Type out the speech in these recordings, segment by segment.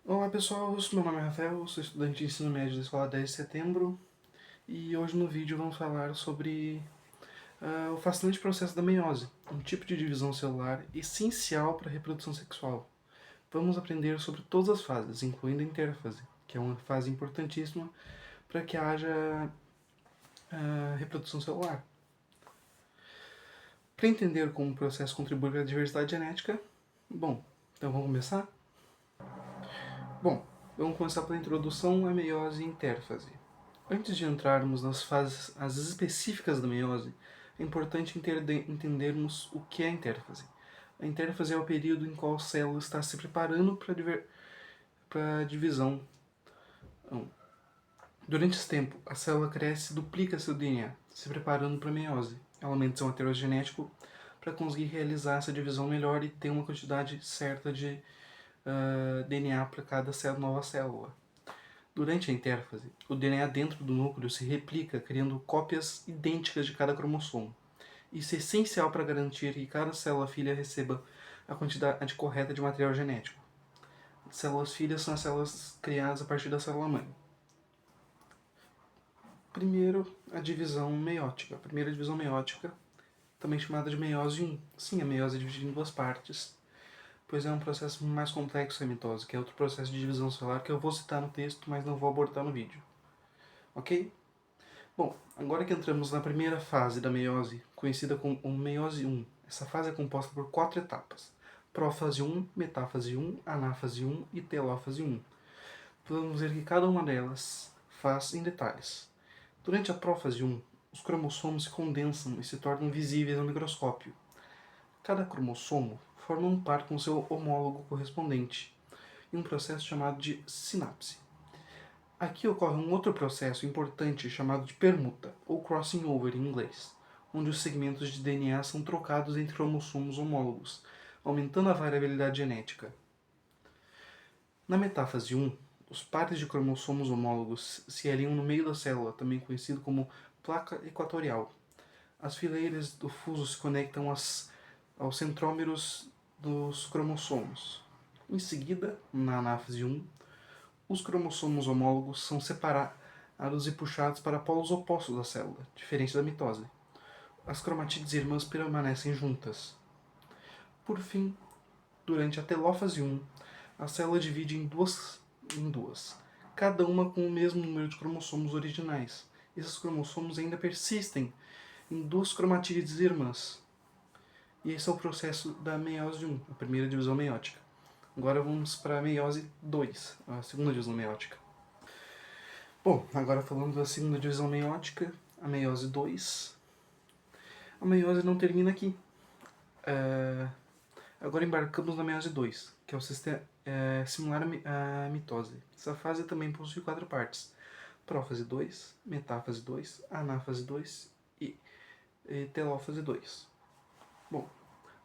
Olá pessoal, meu nome é Rafael, sou estudante de ensino médio da Escola 10 de Setembro e hoje no vídeo vamos falar sobre o fascinante processo da meiose, um tipo de divisão celular essencial para a reprodução sexual. Vamos aprender sobre todas as fases, incluindo a intérfase, que é uma fase importantíssima para que haja reprodução celular. Para entender como o processo contribui para a diversidade genética, então vamos começar? Bom, vamos começar pela introdução à meiose e intérfase. Antes de entrarmos nas fases as específicas da meiose, é importante entendermos o que é a intérfase. A intérfase é o período em qual a célula está se preparando para a divisão. Durante esse tempo, a célula cresce e duplica seu DNA, se preparando para a meiose. Ela aumenta seu material genético para conseguir realizar essa divisão melhor e ter uma quantidade certa de DNA para cada nova célula. Durante a intérfase, o DNA dentro do núcleo se replica, criando cópias idênticas de cada cromossomo. Isso é essencial para garantir que cada célula filha receba a quantidade correta de material genético. As células filhas são as células criadas a partir da célula mãe. Primeiro, a divisão meiótica. A primeira divisão meiótica, também chamada de meiose 1. Sim, a meiose é dividida em duas partes, pois é um processo mais complexo a mitose, que é outro processo de divisão celular que eu vou citar no texto, mas não vou abordar no vídeo. Ok? Bom, agora que entramos na primeira fase da meiose, conhecida como meiose 1, essa fase é composta por 4 etapas: prófase 1, metáfase 1, anáfase 1 e telófase 1. Vamos ver que cada uma delas faz em detalhes. Durante a prófase 1, os cromossomos se condensam e se tornam visíveis ao microscópio. Cada cromossomo forma um par com seu homólogo correspondente, em um processo chamado de sinapse. Aqui ocorre um outro processo importante chamado de permuta, ou crossing over em inglês, onde os segmentos de DNA são trocados entre cromossomos homólogos, aumentando a variabilidade genética. Na metáfase 1, os pares de cromossomos homólogos se alinham no meio da célula, também conhecido como placa equatorial. As fileiras do fuso se conectam aos centrómeros dos cromossomos. Em seguida, na anáfase 1, os cromossomos homólogos são separados e puxados para polos opostos da célula, diferente da mitose. As cromatídeas irmãs permanecem juntas. Por fim, durante a telófase 1, a célula divide em duas, cada uma com o mesmo número de cromossomos originais. Esses cromossomos ainda persistem em duas cromatídeas irmãs. E esse é o processo da meiose 1, a primeira divisão meiótica. Agora vamos para a meiose 2, a segunda divisão meiótica. Bom, agora falando da segunda divisão meiótica, a meiose 2. A meiose não termina aqui. Agora embarcamos na meiose 2, que é o sistema similar à mitose. Essa fase também possui 4 partes: prófase 2, metáfase 2, anáfase 2 e telófase 2. Bom,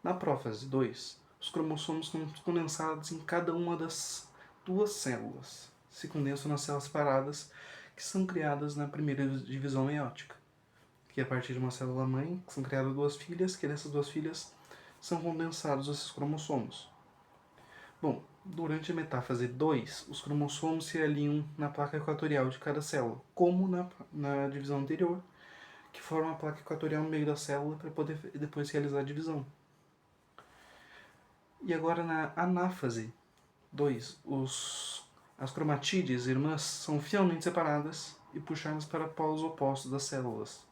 na prófase 2, os cromossomos são condensados em cada uma das duas células. Se condensam nas células separadas, que são criadas na primeira divisão meiótica, que é a partir de uma célula mãe, que são criadas duas filhas, que dessas duas filhas são condensados esses cromossomos. Bom, durante a metáfase 2, os cromossomos se alinham na placa equatorial de cada célula, como na divisão anterior, que forma a placa equatorial no meio da célula para poder depois realizar a divisão. E agora na anáfase 2, as cromatídeas irmãs são finalmente separadas e puxadas para polos opostos das células.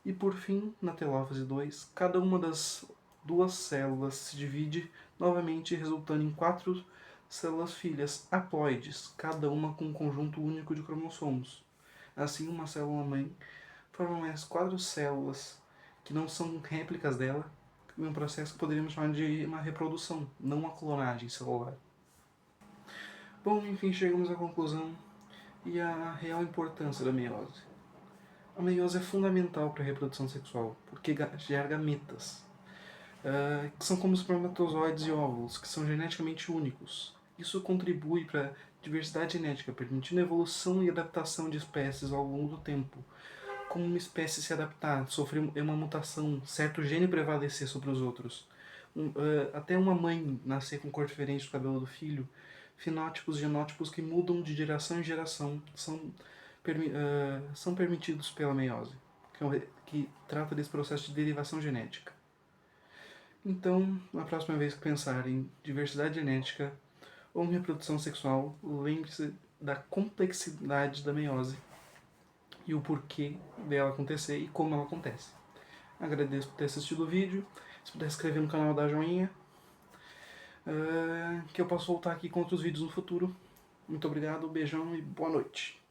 E por fim, na telófase 2, cada uma das duas células se divide novamente, resultando em 4 células filhas haploides, cada uma com um conjunto único de cromossomos. Assim, uma célula-mãe forma mais 4 células que não são réplicas dela, em um processo que poderíamos chamar de uma reprodução, não uma clonagem celular. Bom, enfim, chegamos à conclusão e à real importância da meiose. A meiose é fundamental para a reprodução sexual, porque gera gametas, que são como espermatozoides e óvulos, que são geneticamente únicos. Isso contribui para a diversidade genética, permitindo a evolução e adaptação de espécies ao longo do tempo. Como uma espécie se adaptar, sofrer uma mutação, certo gene prevalecer sobre os outros. Até uma mãe nascer com cor diferente do cabelo do filho fenótipos, genótipos que mudam de geração em geração são permitidos pela meiose, que trata desse processo de derivação genética. Então, na próxima vez que pensar em diversidade genética ou em reprodução sexual, lembre-se da complexidade da meiose e o porquê dela acontecer e como ela acontece. Agradeço por ter assistido o vídeo. Se puder se inscrever no canal, dar joinha, que eu posso voltar aqui com outros vídeos no futuro. Muito obrigado, beijão e boa noite.